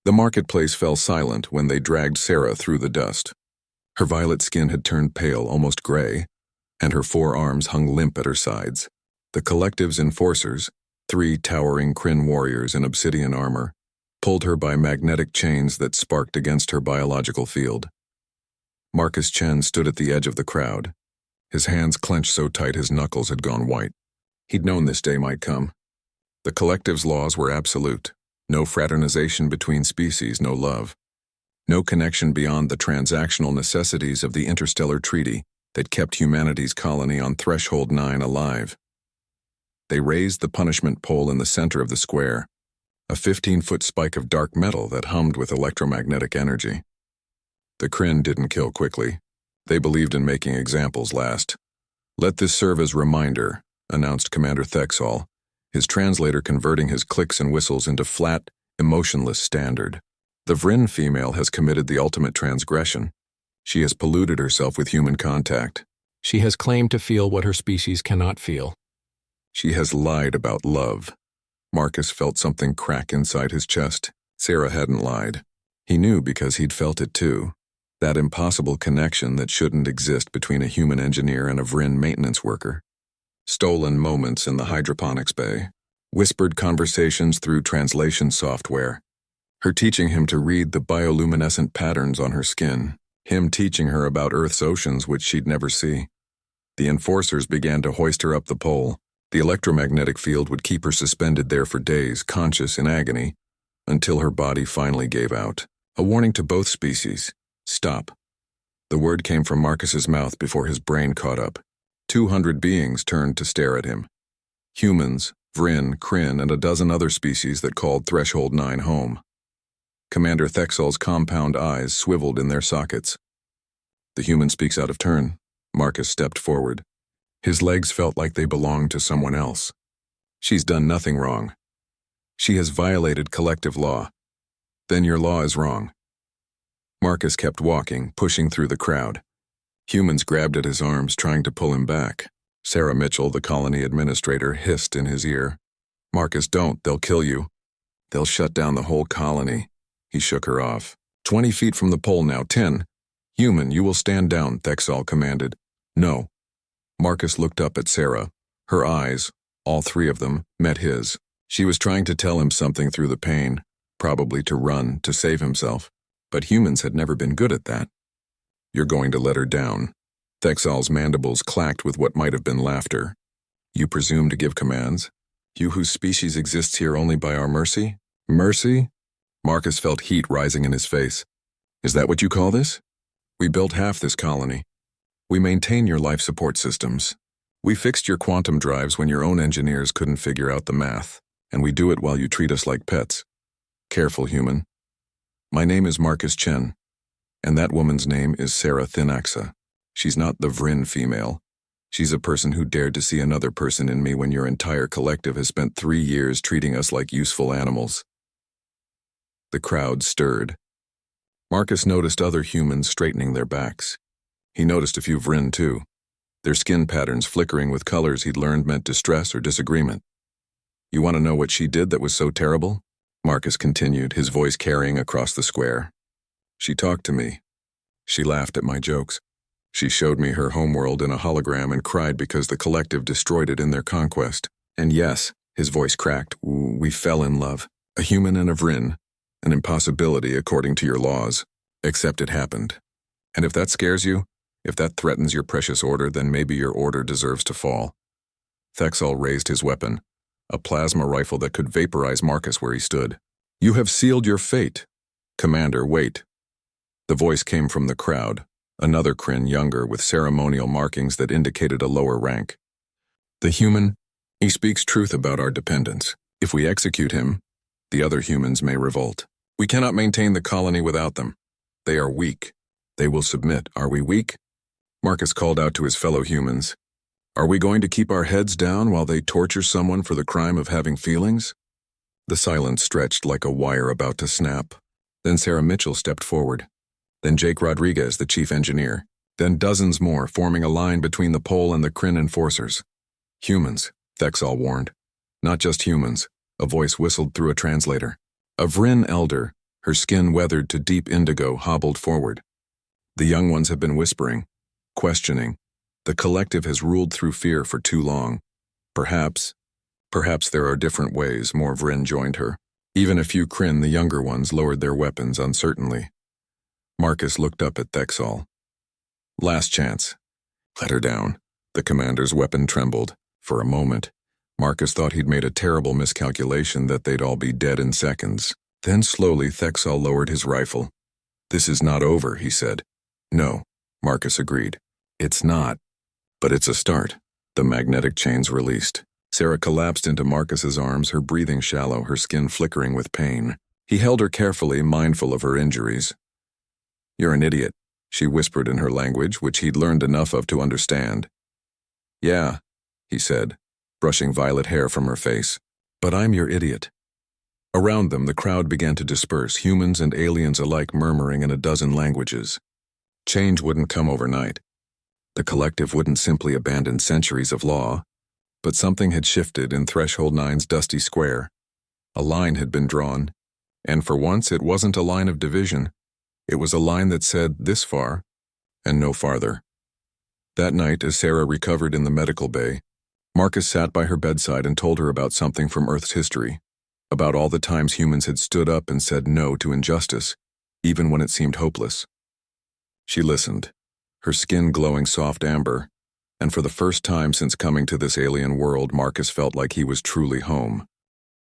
The marketplace fell silent when they dragged Sarah through the dust. Her violet skin had turned pale, almost gray, and her forearms hung limp at her sides. The collective's enforcers, 3 towering Kryn warriors in obsidian armor, pulled her by magnetic chains that sparked against her biological field. Marcus Chen stood at the edge of the crowd, his hands clenched so tight his knuckles had gone white. He'd known this day might come. The collective's laws were absolute. No fraternization between species, no love. No connection beyond the transactional necessities of the interstellar treaty that kept humanity's colony on Threshold 9 alive. They raised the punishment pole in the center of the square, a 15-foot spike of dark metal that hummed with electromagnetic energy. The Kryn didn't kill quickly. They believed in making examples last. "Let this serve as reminder," announced Commander Thexal, his translator converting his clicks and whistles into flat, emotionless standard. "The Vryn female has committed the ultimate transgression. She has polluted herself with human contact. She has claimed to feel what her species cannot feel. She has lied about love." Marcus felt something crack inside his chest. Sarah hadn't lied. He knew because he'd felt it too. That impossible connection that shouldn't exist between a human engineer and a Vryn maintenance worker. Stolen moments in the hydroponics bay. Whispered conversations through translation software. Her teaching him to read the bioluminescent patterns on her skin. Him teaching her about Earth's oceans which she'd never see. The enforcers began to hoist her up the pole. The electromagnetic field would keep her suspended there for days, conscious in agony, until her body finally gave out. A warning to both species. Stop. The word came from Marcus's mouth before his brain caught up. 200 beings turned to stare at him. Humans, Vryn, Kryn, and a dozen other species that called Threshold 9 home. Commander Thexal's compound eyes swiveled in their sockets. "The human speaks out of turn." Marcus stepped forward. His legs felt like they belonged to someone else. "She's done nothing wrong. She has violated collective law. Then your law is wrong." Marcus kept walking, pushing through the crowd. Humans grabbed at his arms, trying to pull him back. Sarah Mitchell, the colony administrator, hissed in his ear. "Marcus, don't. They'll kill you. They'll shut down the whole colony." He shook her off. 20 feet from the pole now, 10. "Human, you will stand down," Thexal commanded. "No." Marcus looked up at Sarah. Her eyes, all 3 of them, met his. She was trying to tell him something through the pain, probably to run, to save himself. But humans had never been good at that. "You're going to let her down." Thexal's mandibles clacked with what might have been laughter. "You presume to give commands? You whose species exists here only by our mercy?" "Mercy?" Marcus felt heat rising in his face. "Is that what you call this? We built half this colony. We maintain your life support systems. We fixed your quantum drives when your own engineers couldn't figure out the math, and we do it while you treat us like pets. Careful, human. My name is Marcus Chen, and that woman's name is Sarah Thinaxa. She's not the Vryn female. She's a person who dared to see another person in me when your entire collective has spent 3 years treating us like useful animals." The crowd stirred. Marcus noticed other humans straightening their backs. He noticed a few Vryn too, their skin patterns flickering with colors he'd learned meant distress or disagreement. "You want to know what she did that was so terrible?" Marcus continued, his voice carrying across the square. "She talked to me. She laughed at my jokes. She showed me her homeworld in a hologram and cried because the collective destroyed it in their conquest. And yes," his voice cracked, "we fell in love. A human and a Vryn. An impossibility according to your laws. Except it happened. And if that scares you, if that threatens your precious order, then maybe your order deserves to fall." Thexal raised his weapon, a plasma rifle that could vaporize Marcus where he stood. "You have sealed your fate. Commander, wait." The voice came from the crowd, another Kryn younger with ceremonial markings that indicated a lower rank. "The human, he speaks truth about our dependence. If we execute him, the other humans may revolt. We cannot maintain the colony without them. They are weak. They will submit. Are we weak?" Marcus called out to his fellow humans. "Are we going to keep our heads down while they torture someone for the crime of having feelings?" The silence stretched like a wire about to snap. Then Sarah Mitchell stepped forward. Then Jake Rodriguez, the chief engineer. Then dozens more, forming a line between the pole and the Kryn enforcers. "Humans," Thexal warned. "Not just humans." A voice whistled through a translator. A Vryn elder, Her skin weathered to deep indigo, hobbled forward. The young ones have been whispering, questioning. The collective has ruled through fear for too long. Perhaps there are different ways, more Vryn joined her. Even a few Kryn, the younger ones, lowered their weapons uncertainly. Marcus looked up at Thexal. Last chance. Let her down. The commander's weapon trembled. For a moment, Marcus thought he'd made a terrible miscalculation that they'd all be dead in seconds. Then slowly Thexal lowered his rifle. This is not over, he said. No, Marcus agreed. It's not. But it's a start. The magnetic chains released. Sarah collapsed into Marcus's arms, her breathing shallow, her skin flickering with pain. He held her carefully, mindful of her injuries. You're an idiot, she whispered in her language, which he'd learned enough of to understand. Yeah, he said, brushing violet hair from her face. But I'm your idiot. Around them, the crowd began to disperse, humans and aliens alike murmuring in a dozen languages. Change wouldn't come overnight. The collective wouldn't simply abandon centuries of law, but something had shifted in Threshold 9's dusty square. A line had been drawn, and for once it wasn't a line of division. It was a line that said this far and no farther. That night, as Sarah recovered in the medical bay, Marcus sat by her bedside and told her about something from Earth's history, about all the times humans had stood up and said no to injustice, even when it seemed hopeless. She listened, her skin glowing soft amber, and for the first time since coming to this alien world, Marcus felt like he was truly home.